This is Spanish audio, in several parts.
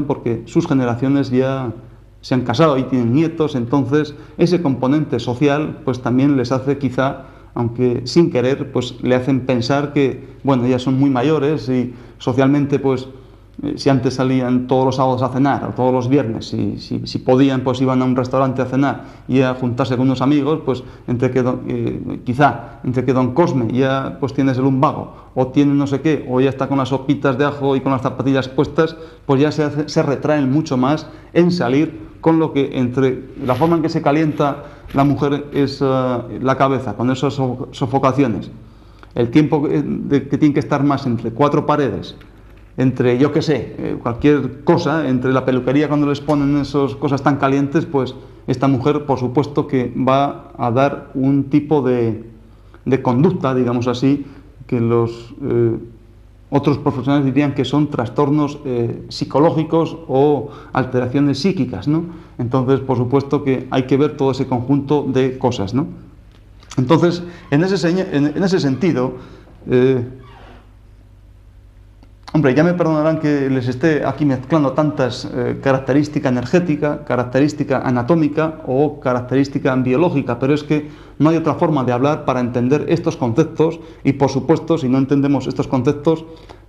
porque sus generaciones ya se han casado y tienen nietos, entonces ese componente social pues también les hace quizá, aunque sin querer, pues le hacen pensar que, bueno, ya son muy mayores y socialmente pues si antes salían todos los sábados a cenar o todos los viernes, si podían pues iban a un restaurante a cenar y a juntarse con unos amigos, pues quizá entre que don Cosme ya pues tiene el lumbago o tiene no sé qué, o ya está con las sopitas de ajo y con las zapatillas puestas, pues ya se retraen mucho más en salir, con lo que entre la forma en que se calienta la mujer es la cabeza, con esas sofocaciones, el tiempo que tiene que estar más entre cuatro paredes, entre, yo qué sé, cualquier cosa, entre la peluquería cuando les ponen esas cosas tan calientes, pues esta mujer, por supuesto, que va a dar un tipo de conducta, digamos así, que los otros profesionales dirían que son trastornos psicológicos o alteraciones psíquicas, ¿no? Entonces, por supuesto que hay que ver todo ese conjunto de cosas, ¿no? Entonces, en ese sentido, hombre, ya me perdonarán que les esté aquí mezclando tantas característica energética, característica anatómica o característica biológica, pero es que no hay otra forma de hablar para entender estos conceptos y, por supuesto, si no entendemos estos conceptos,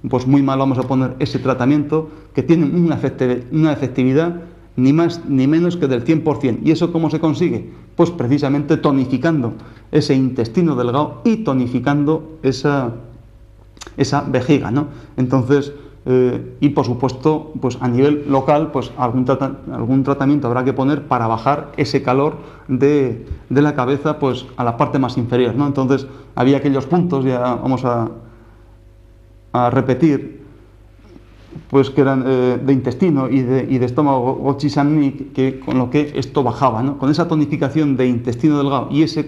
pues muy mal vamos a poner ese tratamiento que tiene una efectividad ni más ni menos que del 100%. ¿Y eso cómo se consigue? Pues precisamente tonificando ese intestino delgado y tonificando esa vejiga, ¿no? Entonces, y por supuesto, pues a nivel local, pues algún tratamiento habrá que poner para bajar ese calor de la cabeza, pues a la parte más inferior, ¿no? Entonces, había aquellos puntos, ya vamos a repetir, pues que eran de intestino y de estómago Gochi-Sanni, que con lo que esto bajaba, ¿no? Con esa tonificación de intestino delgado y esa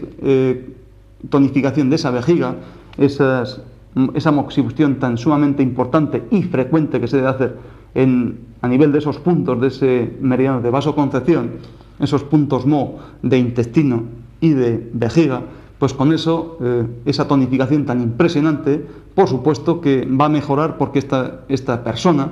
tonificación de esa vejiga, esa moxibustión tan sumamente importante y frecuente que se debe hacer a nivel de esos puntos de ese meridiano de vasoconcepción, esos puntos Mo de intestino y de vejiga, pues con eso, esa tonificación tan impresionante, por supuesto que va a mejorar, porque esta persona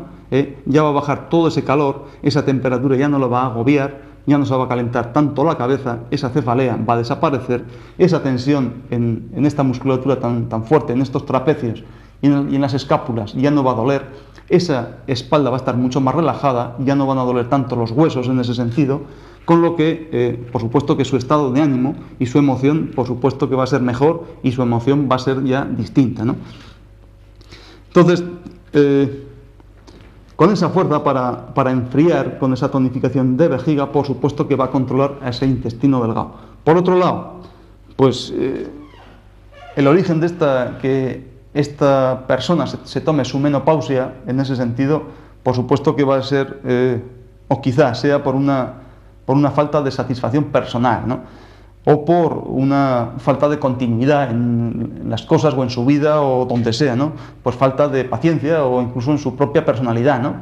ya va a bajar todo ese calor, esa temperatura ya no lo va a agobiar, ya no se va a calentar tanto la cabeza, esa cefalea va a desaparecer, esa tensión en esta musculatura tan fuerte, en estos trapecios y en las escápulas ya no va a doler, esa espalda va a estar mucho más relajada, ya no van a doler tanto los huesos en ese sentido, con lo que, por supuesto que su estado de ánimo y su emoción, por supuesto que va a ser mejor y su emoción va a ser ya distinta, ¿no? Entonces, con esa fuerza para enfriar, con esa tonificación de vejiga, por supuesto que va a controlar a ese intestino delgado. Por otro lado, pues el origen de que esta persona se tome su menopausia, en ese sentido, por supuesto que va a ser, o quizás sea por una falta de satisfacción personal, ¿no? O por una falta de continuidad en las cosas o en su vida o donde sea, ¿no? Pues falta de paciencia o incluso en su propia personalidad, ¿no?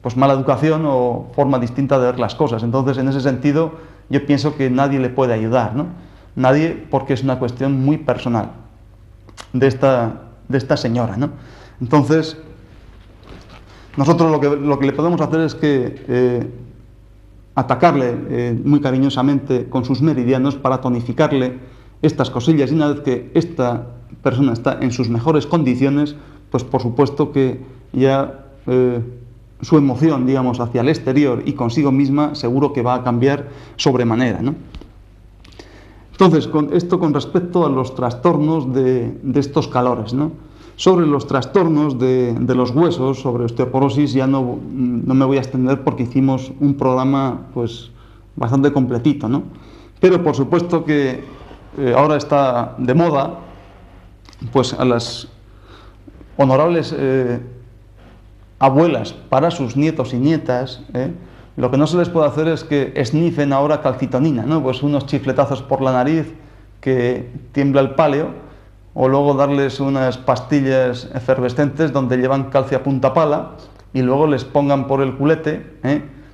Pues mala educación o forma distinta de ver las cosas. Entonces, en ese sentido, yo pienso que nadie le puede ayudar, ¿no? Nadie, porque es una cuestión muy personal de esta señora, ¿no? Entonces, nosotros lo que le podemos hacer es que atacarle muy cariñosamente con sus meridianos para tonificarle estas cosillas, y una vez que esta persona está en sus mejores condiciones, pues por supuesto que ya su emoción, digamos, hacia el exterior y consigo misma seguro que va a cambiar sobremanera, ¿no? Entonces, con respecto a los trastornos de estos calores, ¿no? Sobre los trastornos de los huesos, sobre osteoporosis, ya no me voy a extender porque hicimos un programa pues bastante completito, ¿no? Pero por supuesto que ahora está de moda pues a las honorables abuelas para sus nietos y nietas, lo que no se les puede hacer es que esnifen ahora calcitonina, ¿no? Pues unos chifletazos por la nariz que tiembla el páleo, o luego darles unas pastillas efervescentes donde llevan calcio a punta pala y luego les pongan por el culete,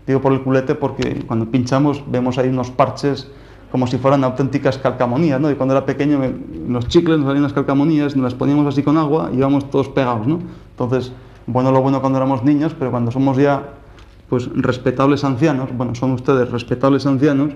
digo por el culete porque cuando pinchamos vemos ahí unos parches como si fueran auténticas calcamonías, ¿no? Y cuando era pequeño los chicles nos salían las calcamonías, nos las poníamos así con agua y íbamos todos pegados, ¿no? Entonces, lo bueno cuando éramos niños, pero cuando somos ya pues respetables ancianos, bueno, son ustedes respetables ancianos,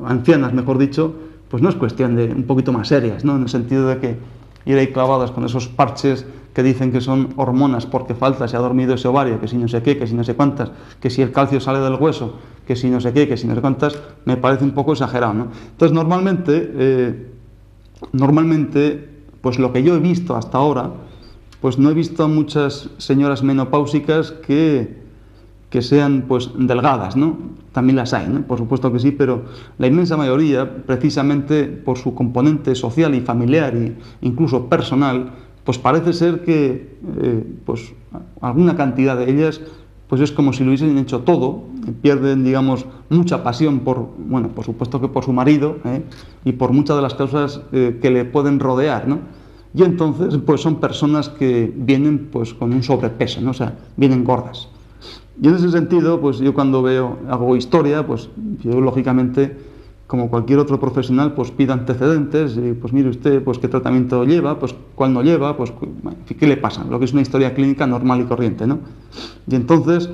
ancianas mejor dicho, pues no es cuestión de un poquito más serias, ¿no? En el sentido de que ir ahí clavadas con esos parches que dicen que son hormonas porque falta, se ha dormido ese ovario, que si no sé qué, que si no sé cuántas, que si el calcio sale del hueso, que si no sé qué, que si no sé cuántas, me parece un poco exagerado, ¿no? Entonces, normalmente, pues lo que yo he visto hasta ahora, pues no he visto a muchas señoras menopáusicas que sean pues delgadas, ¿no? También las hay, ¿no? Por supuesto que sí, pero la inmensa mayoría, precisamente por su componente social y familiar e incluso personal, pues parece ser que pues alguna cantidad de ellas pues es como si lo hubiesen hecho todo, pierden, digamos, mucha pasión por, bueno, por supuesto que por su marido, y por muchas de las causas que le pueden rodear, ¿no? Y entonces pues son personas que vienen pues con un sobrepeso, ¿no? O sea, vienen gordas. Y en ese sentido, pues yo cuando hago historia, pues yo lógicamente, como cualquier otro profesional, pues pido antecedentes, y pues mire usted, pues qué tratamiento lleva, pues cuál no lleva, pues qué le pasa, lo que es una historia clínica normal y corriente, ¿no? Y entonces,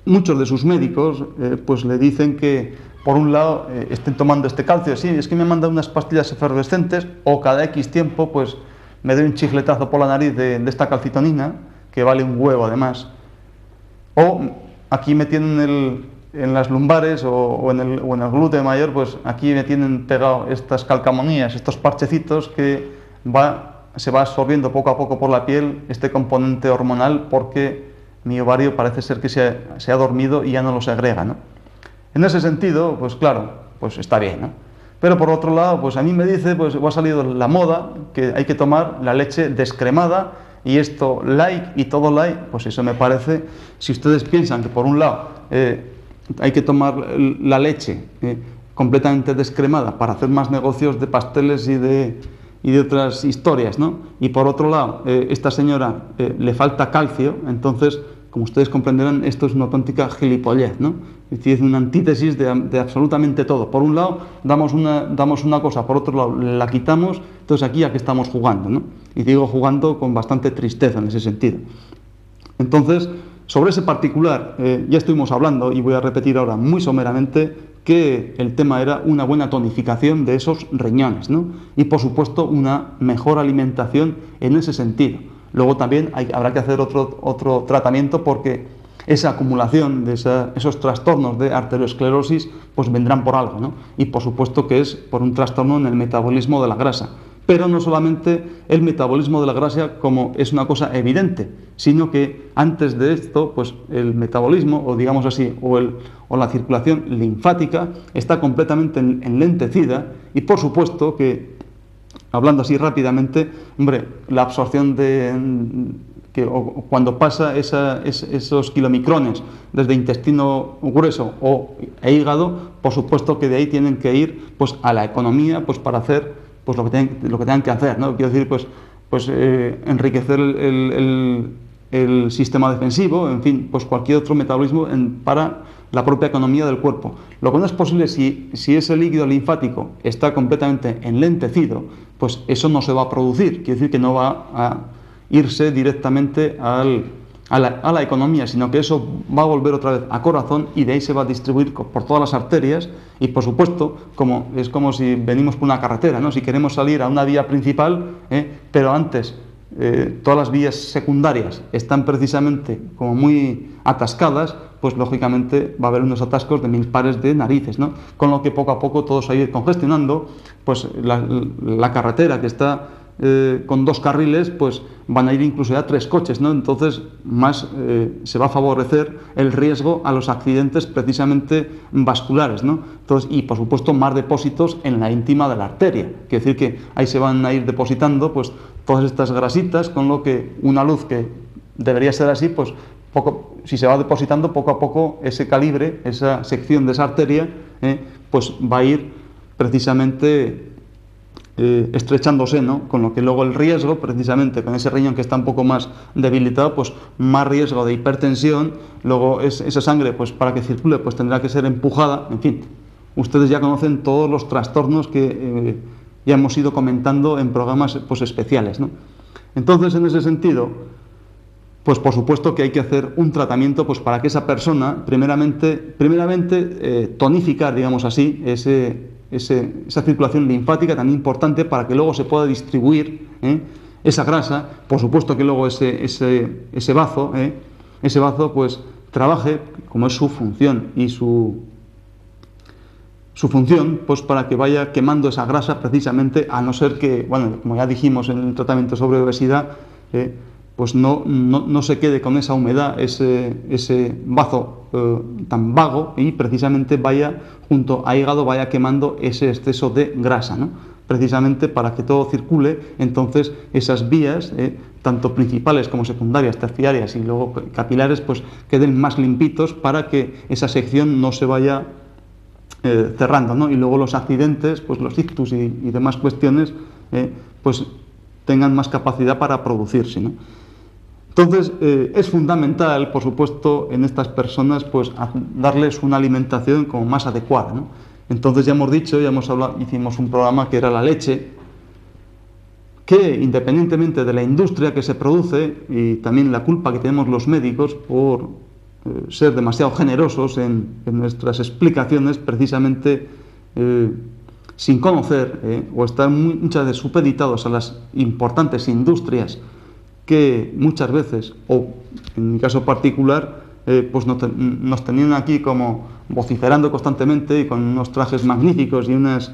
muchos de sus médicos, pues le dicen que, por un lado, estén tomando este calcio, sí, es que me mandan unas pastillas efervescentes, o cada X tiempo, pues me doy un chifletazo por la nariz de esta calcitonina, que vale un huevo además. O aquí me tienen en las lumbares o en el glúteo mayor, pues aquí me tienen pegado estas calcamonías, estos parchecitos que se va absorbiendo poco a poco por la piel este componente hormonal porque mi ovario parece ser que se ha dormido y ya no lo segrega, ¿no? En ese sentido, pues claro, pues está bien, ¿no? Pero por otro lado, pues a mí me dice, pues ha salido la moda que hay que tomar la leche descremada. Y esto light y todo light, pues eso me parece, si ustedes piensan que por un lado hay que tomar la leche completamente descremada para hacer más negocios de pasteles y de otras historias, ¿no? Y por otro lado, esta señora le falta calcio, entonces, como ustedes comprenderán, esto es una auténtica gilipollez, ¿no? Es decir, es una antítesis de absolutamente todo. Por un lado, damos una cosa, por otro lado, la quitamos, entonces aquí a qué estamos jugando, ¿no? Y digo jugando con bastante tristeza en ese sentido. Entonces, sobre ese particular, ya estuvimos hablando, y voy a repetir ahora muy someramente, que el tema era una buena tonificación de esos riñones, ¿no? Y por supuesto, una mejor alimentación en ese sentido. Luego también habrá que hacer otro tratamiento porque esa acumulación de esos trastornos de arteriosclerosis pues vendrán por algo, ¿no? Y por supuesto que es por un trastorno en el metabolismo de la grasa. Pero no solamente el metabolismo de la grasa como es una cosa evidente, sino que antes de esto, pues el metabolismo, o digamos así, o la circulación linfática está completamente enlentecida y por supuesto que, hablando así rápidamente, hombre, la absorción cuando pasa esos kilomicrones desde intestino grueso e hígado, por supuesto que de ahí tienen que ir pues a la economía pues para hacer pues lo que tengan que hacer, ¿no? Quiero decir, pues enriquecer el sistema defensivo, en fin, pues cualquier otro metabolismo para la propia economía del cuerpo. Lo que no es posible si ese líquido linfático está completamente enlentecido, pues eso no se va a producir, quiere decir que no va a irse directamente a la economía, sino que eso va a volver otra vez a corazón y de ahí se va a distribuir por todas las arterias y por supuesto, es como si venimos por una carretera, ¿no? Si queremos salir a una vía principal, pero antes todas las vías secundarias están precisamente como muy atascadas, pues lógicamente va a haber unos atascos de 1000 pares de narices, ¿no? Con lo que poco a poco todo se va a ir congestionando, pues la carretera que está con 2 carriles, pues van a ir incluso ya 3 coches, ¿no? Entonces más se va a favorecer el riesgo a los accidentes precisamente vasculares, ¿no? Entonces, y por supuesto más depósitos en la íntima de la arteria, quiere decir que ahí se van a ir depositando pues todas estas grasitas, con lo que una luz que debería ser así, pues si se va depositando poco a poco ese calibre, esa sección de esa arteria, pues va a ir precisamente estrechándose, ¿no? Con lo que luego el riesgo, precisamente con ese riñón que está un poco más debilitado, pues más riesgo de hipertensión, luego esa sangre, pues para que circule, pues tendrá que ser empujada, en fin. Ustedes ya conocen todos los trastornos que ya hemos ido comentando en programas pues especiales, ¿no? Entonces, en ese sentido, pues por supuesto que hay que hacer un tratamiento pues para que esa persona, primeramente tonificar, digamos así, esa circulación linfática tan importante para que luego se pueda distribuir esa grasa. Por supuesto que luego ese bazo pues trabaje como es su función y su función, pues para que vaya quemando esa grasa precisamente, a no ser que, bueno, como ya dijimos en el tratamiento sobre obesidad, pues no se quede con esa humedad, ese bazo tan vago, y precisamente vaya junto a hígado, vaya quemando ese exceso de grasa, ¿no? Precisamente para que todo circule. Entonces esas vías, tanto principales como secundarias, terciarias y luego capilares, pues queden más limpitos para que esa sección no se vaya cerrando, ¿no? Y luego los accidentes, pues los ictus y demás cuestiones, pues tengan más capacidad para producirse, ¿no? Entonces, es fundamental, por supuesto, en estas personas, pues darles una alimentación como más adecuada, ¿no? Entonces ya hemos dicho, ya hemos hablado, hicimos un programa que era la leche, que independientemente de la industria que se produce y también la culpa que tenemos los médicos por ser demasiado generosos en nuestras explicaciones, precisamente sin conocer o estar muchas veces supeditados a las importantes industrias que muchas veces, o en mi caso particular, pues nos tenían aquí como vociferando constantemente y con unos trajes magníficos y unas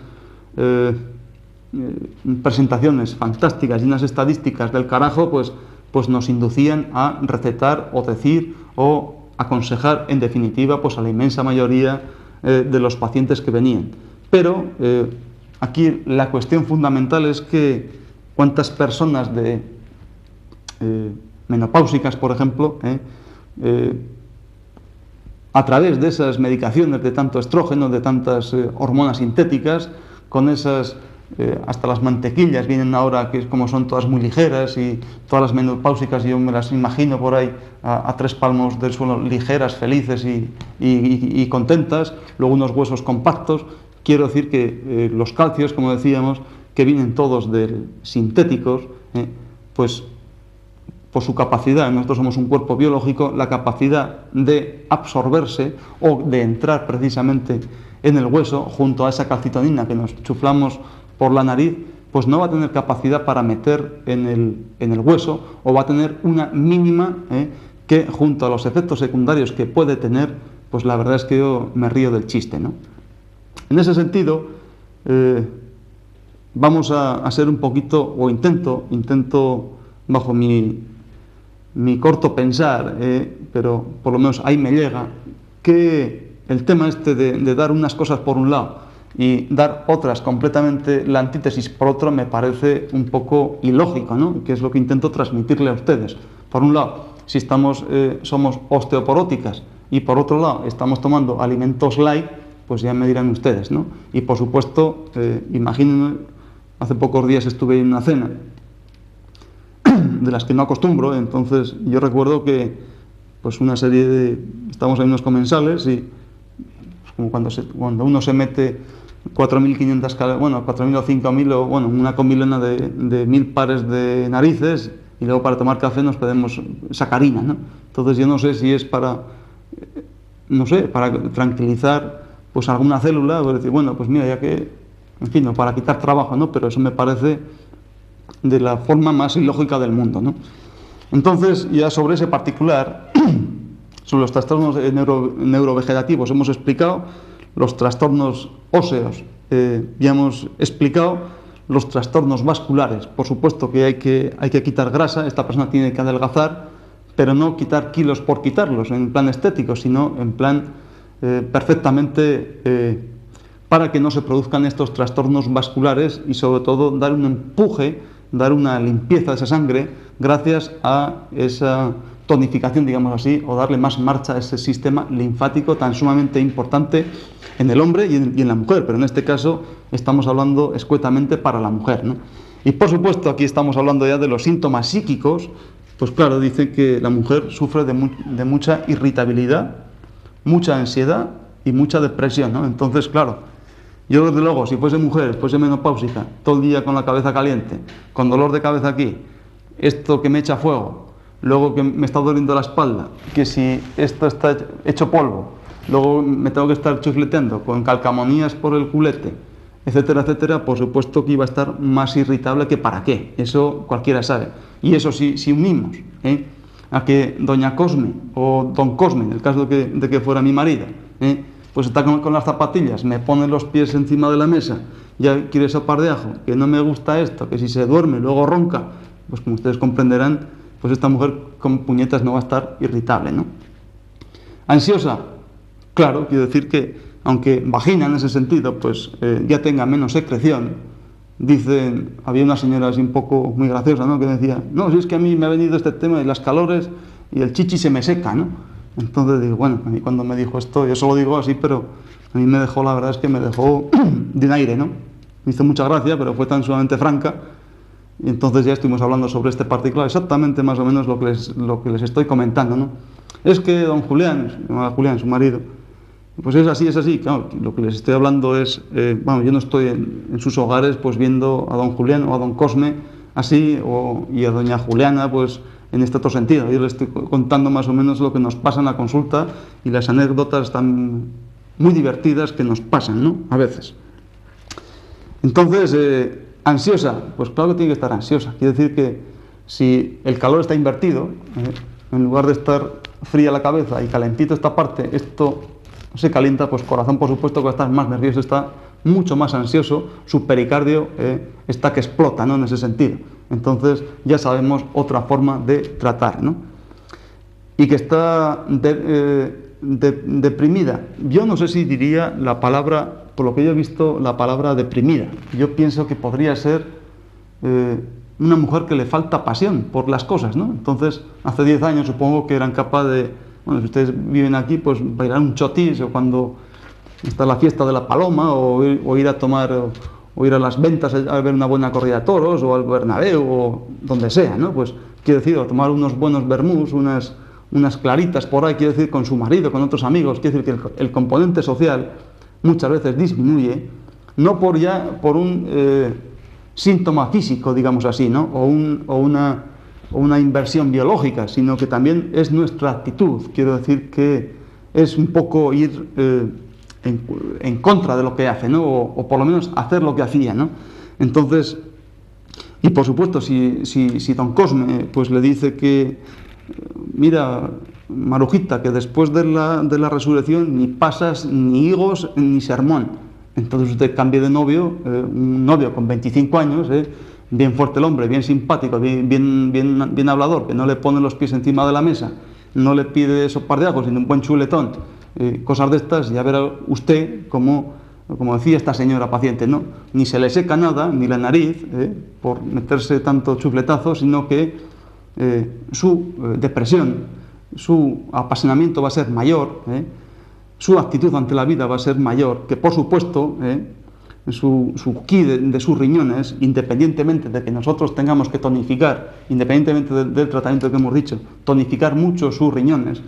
presentaciones fantásticas y unas estadísticas del carajo, pues nos inducían a recetar o decir o aconsejar, en definitiva, pues a la inmensa mayoría de los pacientes que venían. Pero aquí la cuestión fundamental es que cuántas personas menopáusicas, por ejemplo, a través de esas medicaciones de tanto estrógeno, de tantas hormonas sintéticas, con esas, hasta las mantequillas vienen ahora, que como son todas muy ligeras, y todas las menopáusicas yo me las imagino por ahí a 3 palmos del suelo, ligeras, felices y contentas, luego unos huesos compactos. Quiero decir que los calcios, como decíamos, que vienen todos sintéticos, pues por su capacidad, nosotros somos un cuerpo biológico, la capacidad de absorberse o de entrar precisamente en el hueso junto a esa calcitonina que nos chuflamos por la nariz, pues no va a tener capacidad para meter en el hueso, o va a tener una mínima que junto a los efectos secundarios que puede tener, pues la verdad es que yo me río del chiste, ¿no? En ese sentido, vamos a ser un poquito, o intento bajo mi corto pensar, pero por lo menos ahí me llega, que el tema de dar unas cosas por un lado y dar otras completamente la antítesis por otro me parece un poco ilógico, ¿no? Que es lo que intento transmitirle a ustedes. Por un lado, si somos osteoporóticas y por otro lado estamos tomando alimentos light, pues ya me dirán ustedes, ¿no? Y por supuesto, imagínense, hace pocos días estuve en una cena de las que no acostumbro, entonces yo recuerdo que pues una serie estamos en unos comensales y como cuando uno se mete 4.500 calorías, bueno, 4.000 o 5.000, o bueno, una comilona de 1.000 pares de narices, y luego para tomar café nos pedimos sacarina, ¿no? Entonces yo no sé si es para tranquilizar pues alguna célula, o decir, bueno, pues mira, ya que, en fin, no, para quitar trabajo, ¿no? Pero eso me parece de la forma más ilógica del mundo, ¿no? Entonces, ya sobre ese particular, sobre los trastornos neurovegetativos hemos explicado, los trastornos óseos ya hemos explicado, los trastornos vasculares, por supuesto que hay que quitar grasa, esta persona tiene que adelgazar, pero no quitar kilos por quitarlos en plan estético, sino en plan perfectamente para que no se produzcan estos trastornos vasculares, y sobre todo dar un empuje, dar una limpieza de esa sangre gracias a esa tonificación, digamos así, o darle más marcha a ese sistema linfático tan sumamente importante en el hombre y en la mujer, pero en este caso estamos hablando escuetamente para la mujer, ¿no? Y por supuesto aquí estamos hablando ya de los síntomas psíquicos. Pues claro, dice que la mujer sufre de mucha irritabilidad, mucha ansiedad y mucha depresión, ¿no? Entonces, claro, yo desde luego, si fuese mujer, fuese menopáusica, todo el día con la cabeza caliente, con dolor de cabeza aquí, esto que me echa fuego, luego que me está doliendo la espalda, que si esto está hecho polvo, luego me tengo que estar chufleteando con calcamonías por el culete, etcétera, etcétera, por supuesto que iba a estar más irritable que para qué, eso cualquiera sabe. Y eso si unimos a que doña Cosme o don Cosme, en el caso de que fuera mi marido, pues está con las zapatillas, me pone los pies encima de la mesa, ya quiere sopar de ajo, que no me gusta esto, que si se duerme luego ronca, pues como ustedes comprenderán, pues esta mujer con puñetas no va a estar irritable, ¿no? Ansiosa, claro, quiero decir que aunque vagina en ese sentido, pues ya tenga menos secreción. Dicen, había una señora así un poco muy graciosa, ¿no?, que decía, no, si es que a mí me ha venido este tema de las calores y el chichi se me seca, ¿no? Entonces digo, bueno, a mí cuando me dijo esto, yo solo digo así, pero a mí me dejó, la verdad es que me dejó de un aire, ¿no? Me hizo mucha gracia, pero fue tan sumamente franca. Y entonces ya estuvimos hablando sobre este particular, exactamente más o menos lo que les estoy comentando, ¿no? Es que don Julián, su marido, pues es así, claro, lo que les estoy hablando es, bueno, yo no estoy en sus hogares pues viendo a don Julián o a don Cosme así, y a doña Juliana pues en este otro sentido. Yo les estoy contando más o menos lo que nos pasa en la consulta y las anécdotas tan muy divertidas que nos pasan, ¿no?, a veces. Entonces, ansiosa, pues claro que tiene que estar ansiosa. Quiere decir que si el calor está invertido, en lugar de estar fría la cabeza y calentito esta parte, esto se calienta, pues corazón por supuesto que va a estar más nervioso, está mucho más ansioso, su pericardio está que explota, ¿no?, en ese sentido. Entonces ya sabemos otra forma de tratar, ¿no? Y que está deprimida. Yo no sé si diría la palabra, por lo que yo he visto, la palabra deprimida. Yo pienso que podría ser una mujer que le falta pasión por las cosas, ¿no? Entonces, hace 10 años supongo que eran capaces de, bueno, si ustedes viven aquí, pues bailar un chotis, o cuando está la fiesta de la Paloma, o ir a tomar, o ir a las ventas a ver una buena corrida de toros, o al Bernabéu, o donde sea, ¿no? Pues quiero decir, a tomar unos buenos vermús, unas claritas por ahí, quiero decir, con su marido, con otros amigos. Quiero decir que el componente social muchas veces disminuye, no por un síntoma físico, digamos así, ¿no?, o una inversión biológica, sino que también es nuestra actitud. Quiero decir que es un poco ir en contra de lo que hace, ¿no?, o por lo menos hacer lo que hacía, ¿no? Entonces, y por supuesto, si don Cosme pues le dice que, mira, Marujita, que después de la resurrección ni pasas ni higos ni sermón, entonces usted cambie de novio, un novio con 25 años, bien fuerte el hombre, bien simpático, bien hablador, que no le pone los pies encima de la mesa, no le pide sopar de ajo, sino un buen chuletón, cosas de estas, ya verá usted como decía esta señora paciente, ¿no?, ni se le seca nada, ni la nariz, por meterse tanto chufletazo, sino que su depresión, su apasionamiento va a ser mayor, su actitud ante la vida va a ser mayor, que por supuesto su ki de sus riñones, independientemente de que nosotros tengamos que tonificar, independientemente del tratamiento que hemos dicho, tonificar mucho sus riñones.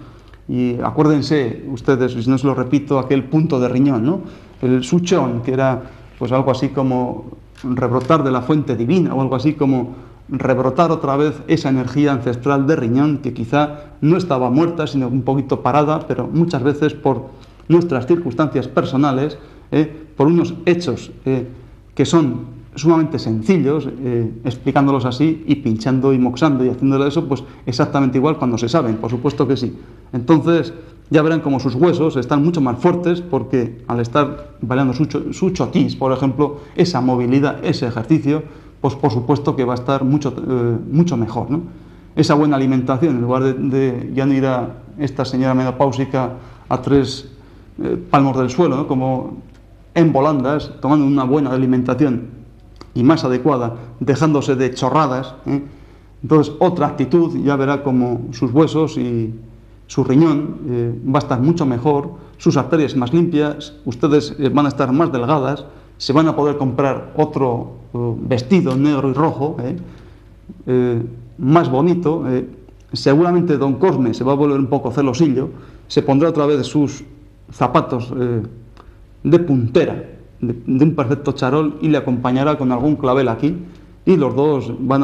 Y acuérdense ustedes, si no se lo repito, aquel punto de riñón, ¿no?, el suchón, que era pues algo así como rebrotar de la fuente divina, o algo así como rebrotar otra vez esa energía ancestral de riñón que quizá no estaba muerta, sino un poquito parada, pero muchas veces por nuestras circunstancias personales, por unos hechos que son sumamente sencillos, explicándolos así y pinchando y moxando y haciéndolo eso, pues exactamente igual cuando se saben, por supuesto que sí. Entonces ya verán como sus huesos están mucho más fuertes, porque al estar bailando su chotis, por ejemplo, esa movilidad, ese ejercicio, pues por supuesto que va a estar mucho mejor, ¿no? Esa buena alimentación, en lugar de ya no ir a esta señora menopáusica a 3 palmos del suelo, ¿no?, como en volandas, tomando una buena alimentación y más adecuada, dejándose de chorradas, entonces otra actitud, ya verá como sus huesos y su riñón va a estar mucho mejor, sus arterias más limpias, ustedes van a estar más delgadas, se van a poder comprar otro vestido negro y rojo, más bonito, seguramente don Cosme se va a volver un poco celosillo, se pondrá otra vez sus zapatos de puntera, de un perfecto charol, y le acompañará con algún clavel aquí, y los dos van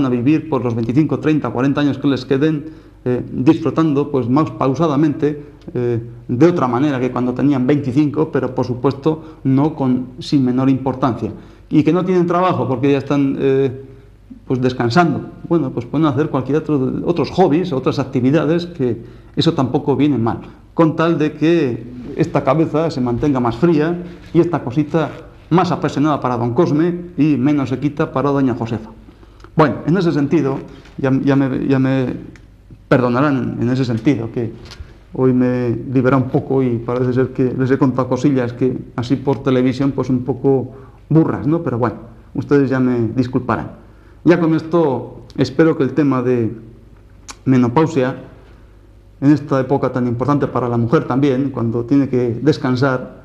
a vivir por los 25, 30, 40 años que les queden disfrutando pues más pausadamente, de otra manera que cuando tenían 25, pero por supuesto no sin menor importancia. Y que no tienen trabajo porque ya están pues descansando. Bueno, pues pueden hacer cualquier otros hobbies, otras actividades, que eso tampoco viene mal, con tal de que esta cabeza se mantenga más fría y esta cosita más apasionada para don Cosme y menos sequita para doña Josefa. Bueno, en ese sentido, ya me perdonarán en ese sentido, que hoy me libera un poco y parece ser que les he contado cosillas que así por televisión pues un poco burras, ¿no? Pero bueno, ustedes ya me disculparán. Ya con esto espero que el tema de menopausia, en esta época tan importante para la mujer también, cuando tiene que descansar,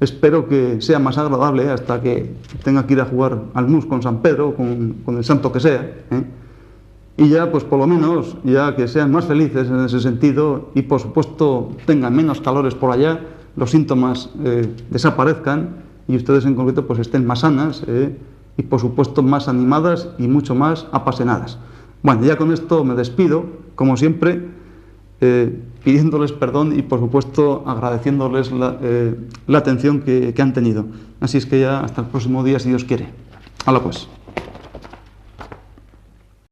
espero que sea más agradable hasta que tenga que ir a jugar al mus con San Pedro, con el santo que sea, ¿eh? Y ya, pues por lo menos, ya que sean más felices en ese sentido y por supuesto tengan menos calores por allá, los síntomas desaparezcan y ustedes en concreto pues estén más sanas y por supuesto más animadas y mucho más apasionadas. Bueno, ya con esto me despido, como siempre, pidiéndoles perdón y por supuesto agradeciéndoles la atención que han tenido. Así es que ya hasta el próximo día, si Dios quiere. Hala pues.